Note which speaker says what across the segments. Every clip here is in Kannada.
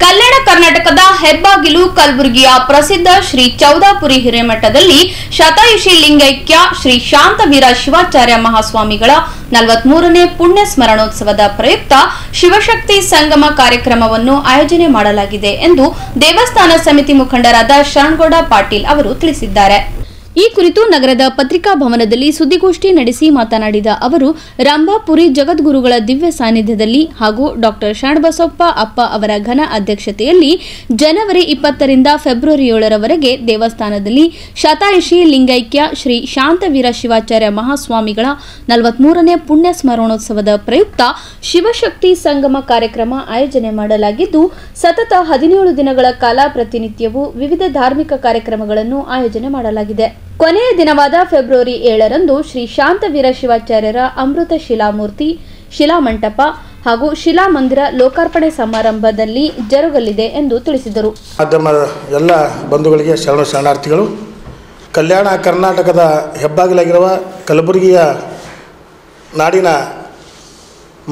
Speaker 1: ಕಲ್ಯಾಣ ಕರ್ನಾಟಕದ ಹೆಬ್ಬಾಗಿಲು ಕಲಬುರಗಿಯ ಪ್ರಸಿದ್ಧ ಶ್ರೀ ಚೌದಾಪುರಿ ಹಿರೇಮಠದಲ್ಲಿ ಶತಾಯುಷಿ ಲಿಂಗೈಕ್ಯ ಶ್ರೀ ಶಾಂತವೀರ ಶಿವಾಚಾರ್ಯ ಮಹಾಸ್ವಾಮಿಗಳ 43ನೇ ಪುಣ್ಯ ಸ್ಮರಣೋತ್ಸವದ ಪ್ರಯುಕ್ತ ಶಿವಶಕ್ತಿ ಸಂಗಮ ಕಾರ್ಯಕ್ರಮವನ್ನು ಆಯೋಜನೆ ಮಾಡಲಾಗಿದೆ ಎಂದು ದೇವಸ್ಥಾನ ಸಮಿತಿ ಮುಖಂಡರಾದ ಶರಣಗೌಡ ಪಾಟೀಲ್ ಅವರು ತಿಳಿಸಿದ್ದಾರೆ. ಈ ಕುರಿತು ನಗರದ ಪತ್ರಿಕಾ ಭವನದಲ್ಲಿ ಸುದ್ದಿಗೋಷ್ಠಿ ನಡೆಸಿ ಮಾತನಾಡಿದ ಅವರು, ರಂಭಾಪುರಿ ಜಗದ್ಗುರುಗಳ ದಿವ್ಯ ಸಾನ್ನಿಧ್ಯದಲ್ಲಿ ಹಾಗೂ ಡಾಕ್ಟರ್ ಶರಣಬಸಪ್ಪ ಅಪ್ಪ ಅವರ ಘನ ಅಧ್ಯಕ್ಷತೆಯಲ್ಲಿ ಜನವರಿ 20 ರಿಂದ ಫೆಬ್ರವರಿ 7 ರವರೆಗೆ ದೇವಸ್ಥಾನದಲ್ಲಿ ಶತಾಯುಷಿ ಲಿಂಗೈಕ್ಯ ಶ್ರೀ ಶಾಂತವೀರ ಶಿವಾಚಾರ್ಯ ಮಹಾಸ್ವಾಮಿಗಳ 43ನೇ ಪುಣ್ಯ ಸ್ಮರಣೋತ್ಸವದ ಪ್ರಯುಕ್ತ ಶಿವಶಕ್ತಿ ಸಂಗಮ ಕಾರ್ಯಕ್ರಮ ಆಯೋಜನೆ ಮಾಡಲಾಗಿದ್ದು, ಸತತ 17 ದಿನಗಳ ಕಾಲ ಪ್ರತಿನಿತ್ಯವೂ ವಿವಿಧ ಧಾರ್ಮಿಕ ಕಾರ್ಯಕ್ರಮಗಳನ್ನು ಆಯೋಜನೆ ಮಾಡಲಾಗಿದೆ. ಕೊನೆಯ ದಿನವಾದ ಫೆಬ್ರವರಿ 7 ರಂದು ಶ್ರೀ ಶಾಂತವೀರ ಶಿವಾಚಾರ್ಯರ ಅಮೃತ ಶಿಲಾಮೂರ್ತಿ, ಶಿಲಾಮಂಟಪ ಹಾಗೂ ಶಿಲಾಮಂದಿರ ಲೋಕಾರ್ಪಣೆ ಸಮಾರಂಭದಲ್ಲಿ ಜರುಗಲಿದೆ ಎಂದು ತಿಳಿಸಿದರು.
Speaker 2: ಮಾಧ್ಯಮದ ಎಲ್ಲ ಬಂಧುಗಳಿಗೆ ಶರಣಾರ್ಥಿಗಳು. ಕಲ್ಯಾಣ ಕರ್ನಾಟಕದ ಹೆಬ್ಬಾಗಿಲಾಗಿರುವ ಕಲಬುರಗಿಯ ನಾಡಿನ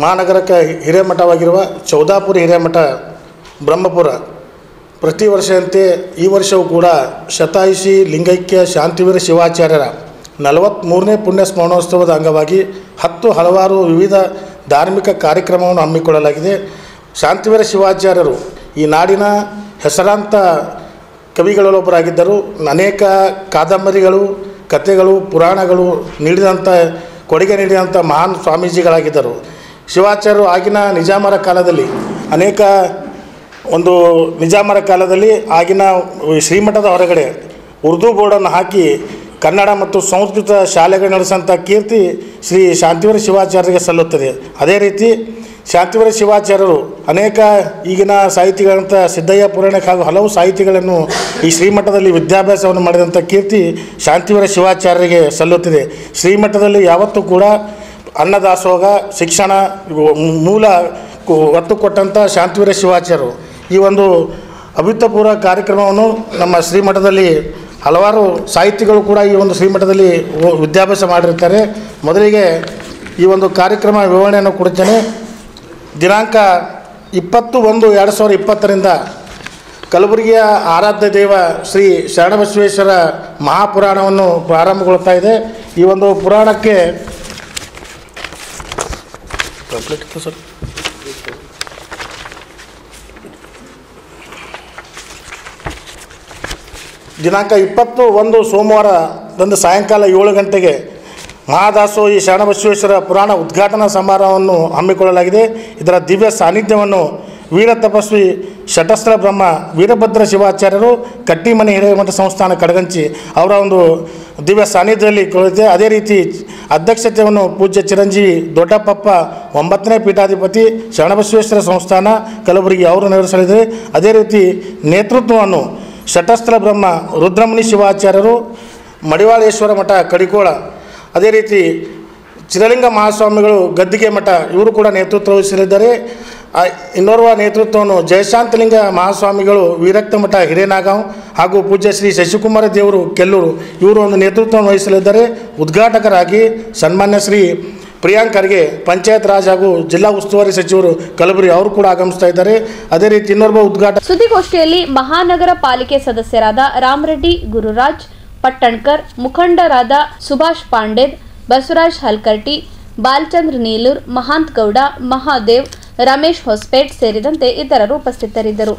Speaker 2: ಮಹಾನಗರಕ್ಕೆ ಹಿರೇಮಠವಾಗಿರುವ ಚೌದಾಪುರಿ ಹಿರೇಮಠ ಬ್ರಹ್ಮಪುರ ಪ್ರತಿ ವರ್ಷದಂತೆ ಈ ವರ್ಷವೂ ಕೂಡ ಶತಾಯುಷಿ ಲಿಂಗೈಕ್ಯ ಶಾಂತವೀರ ಶಿವಾಚಾರ್ಯರ 43ನೇ ಪುಣ್ಯ ಸ್ಮರಣೋತ್ಸವದ ಅಂಗವಾಗಿ ಹಲವಾರು ವಿವಿಧ ಧಾರ್ಮಿಕ ಕಾರ್ಯಕ್ರಮವನ್ನು ಹಮ್ಮಿಕೊಳ್ಳಲಾಗಿದೆ. ಶಾಂತವೀರ ಶಿವಾಚಾರ್ಯರು ಈ ನಾಡಿನ ಹೆಸರಾಂತ ಕವಿಗಳಲ್ಲೊಬ್ಬರಾಗಿದ್ದರು. ಅನೇಕ ಕಾದಂಬರಿಗಳು, ಕಥೆಗಳು, ಪುರಾಣಗಳು ಕೊಡುಗೆ ನೀಡಿದಂಥ ಮಹಾನ್ ಸ್ವಾಮೀಜಿಗಳಾಗಿದ್ದರು. ಶಿವಾಚಾರ್ಯರು ಆಗಿನ ನಿಜಾಮರ ಕಾಲದಲ್ಲಿ ಆಗಿನ ಶ್ರೀಮಠದ ಹೊರಗಡೆ ಉರ್ದು ಬೋರ್ಡನ್ನು ಹಾಕಿ ಕನ್ನಡ ಮತ್ತು ಸಂಸ್ಕೃತ ಶಾಲೆಗಳು ನಡೆಸಂಥ ಕೀರ್ತಿ ಶ್ರೀ ಶಾಂತವೀರ ಶಿವಾಚಾರ್ಯರಿಗೆ ಸಲ್ಲುತ್ತದೆ. ಅದೇ ರೀತಿ ಶಾಂತವೀರ ಶಿವಾಚಾರ್ಯರು ಅನೇಕ ಈಗಿನ ಸಾಹಿತಿಗಳಂಥ ಸಿದ್ದಯ್ಯ ಪುರಾಣಿಕ ಹಾಗೂ ಹಲವು ಸಾಹಿತಿಗಳನ್ನು ಈ ಶ್ರೀಮಠದಲ್ಲಿ ವಿದ್ಯಾಭ್ಯಾಸವನ್ನು ಮಾಡಿದಂಥ ಕೀರ್ತಿ ಶಾಂತವೀರ ಶಿವಾಚಾರ್ಯರಿಗೆ ಸಲ್ಲುತ್ತದೆ. ಶ್ರೀಮಠದಲ್ಲಿ ಯಾವತ್ತೂ ಕೂಡ ಅನ್ನದಾಸೋಹ, ಶಿಕ್ಷಣ ಮೂಲ ಒತ್ತು ಕೊಟ್ಟಂಥ ಶಾಂತವೀರ ಶಿವಾಚಾರ್ಯರು ಈ ಒಂದು ಅಭೂತಪೂರ್ವ ಕಾರ್ಯಕ್ರಮವನ್ನು ನಮ್ಮ ಶ್ರೀಮಠದಲ್ಲಿ ಹಲವಾರು ಸಾಹಿತಿಗಳು ಕೂಡ ಈ ಒಂದು ಶ್ರೀಮಠದಲ್ಲಿ ವಿದ್ಯಾಭ್ಯಾಸ ಮಾಡಿರ್ತಾರೆ. ಮೊದಲಿಗೆ ಈ ಒಂದು ಕಾರ್ಯಕ್ರಮ ವಿವರಣೆಯನ್ನು ಕೊಡುತ್ತೇನೆ. ದಿನಾಂಕ 20/1/2020 ಕಲಬುರಗಿಯ ಆರಾಧ್ಯ ದೇವ ಶ್ರೀ ಶರಣಬಸವೇಶ್ವರ ಮಹಾಪುರಾಣವನ್ನು ಪ್ರಾರಂಭಗೊಳ್ತಾ ಇದೆ. ಈ ಒಂದು ಪುರಾಣಕ್ಕೆ ದಿನಾಂಕ 21 ಸೋಮವಾರದಂದು ಸಾಯಂಕಾಲ 7 ಗಂಟೆಗೆ ಮಹಾದಾಸೋಹಿ ಶರಣಬಸವೇಶ್ವರ ಪುರಾಣ ಉದ್ಘಾಟನಾ ಸಮಾರಂಭವನ್ನು ಹಮ್ಮಿಕೊಳ್ಳಲಾಗಿದೆ. ಇದರ ದಿವ್ಯ ಸಾನ್ನಿಧ್ಯವನ್ನು ವೀರ ತಪಸ್ವಿ ಶಟಸ್ತ್ರ ಬ್ರಹ್ಮ ವೀರಭದ್ರ ಶಿವಾಚಾರ್ಯರು ಕಟ್ಟಿಮನೆ ಹಿರೇಮಠ ಸಂಸ್ಥಾನ ಕಡಗಂಚಿ ಅವರ ಒಂದು ದಿವ್ಯ ಸಾನ್ನಿಧ್ಯದಲ್ಲಿ ಕೊಡುತ್ತೆ. ಅದೇ ರೀತಿ ಅಧ್ಯಕ್ಷತೆಯನ್ನು ಪೂಜ್ಯ ಚಿರಂಜೀವಿ ದೊಡ್ಡಪ್ಪಪ್ಪ 9ನೇ ಪೀಠಾಧಿಪತಿ ಶರಣಬಸವೇಶ್ವರ ಸಂಸ್ಥಾನ ಕಲಬುರಗಿ ಅವರು ನೆರವೇರಿಸಲಿದ್ದಾರೆ. ಅದೇ ರೀತಿ ನೇತೃತ್ವವನ್ನು ಶಟಸ್ತ್ರ ಬ್ರಹ್ಮ ರುದ್ರಮುನಿ ಶಿವಾಚಾರ್ಯರು ಮಡಿವಾಳೇಶ್ವರ ಮಠ ಕಡಿಕೋಳ, ಅದೇ ರೀತಿ ಚಿರಲಿಂಗ ಮಹಾಸ್ವಾಮಿಗಳು ಗದ್ದಿಗೆ ಮಠ ಇವರು ಕೂಡ ನೇತೃತ್ವ ವಹಿಸಲಿದ್ದಾರೆ. ಇನ್ನೋರ್ವ ನೇತೃತ್ವವನ್ನು ಜಯಶಾಂತಲಿಂಗ ಮಹಾಸ್ವಾಮಿಗಳು ವೀರಕ್ತ ಮಠ ಹಿರೇನಾಗಾಂವ್ ಹಾಗೂ ಪೂಜ್ಯ ಶ್ರೀ ಶಶಿಕುಮಾರ ದೇವರು ಕೆಲ್ಲೂರು ಇವರು ಒಂದು ನೇತೃತ್ವವನ್ನು ವಹಿಸಲಿದ್ದಾರೆ. ಉದ್ಘಾಟಕರಾಗಿ ಸನ್ಮಾನ್ಯ ಶ್ರೀ ಪ್ರಿಯಾಂಕ್ ಖರ್ಗೆ ಪಂಚಾಯತ್ ರಾಜ್ ಹಾಗೂ ಜಿಲ್ಲಾ ಉಸ್ತುವಾರಿ ಸಚಿವರು ಕಲಬುರಗಿ ಅವರು ಕೂಡ ಆಗಮಿಸ್ತಾ ಇದ್ದಾರೆ. ಅದೇ ರೀತಿ ಇನ್ನೊಬ್ಬ
Speaker 1: ಸುದ್ದಿಗೋಷ್ಠಿಯಲ್ಲಿ ಮಹಾನಗರ ಪಾಲಿಕೆ ಸದಸ್ಯರಾದ ರಾಮರೆಡ್ಡಿ ಗುರುರಾಜ್ ಪಟ್ಟಣ್ಕರ್, ಮುಖಂಡರಾದ ಸುಭಾಷ್ ಪಾಂಡೆದ್, ಬಸವರಾಜ್ ಹಲ್ಕರ್ಟಿ, ಬಾಲಚಂದ್ರ ನೀಲೂರ್, ಮಹಾಂತ್ ಗೌಡ, ಮಹಾದೇವ್, ರಮೇಶ್ ಹೊಸಪೇಟ್ ಸೇರಿದಂತೆ ಇತರರು ಉಪಸ್ಥಿತರಿದ್ದರು.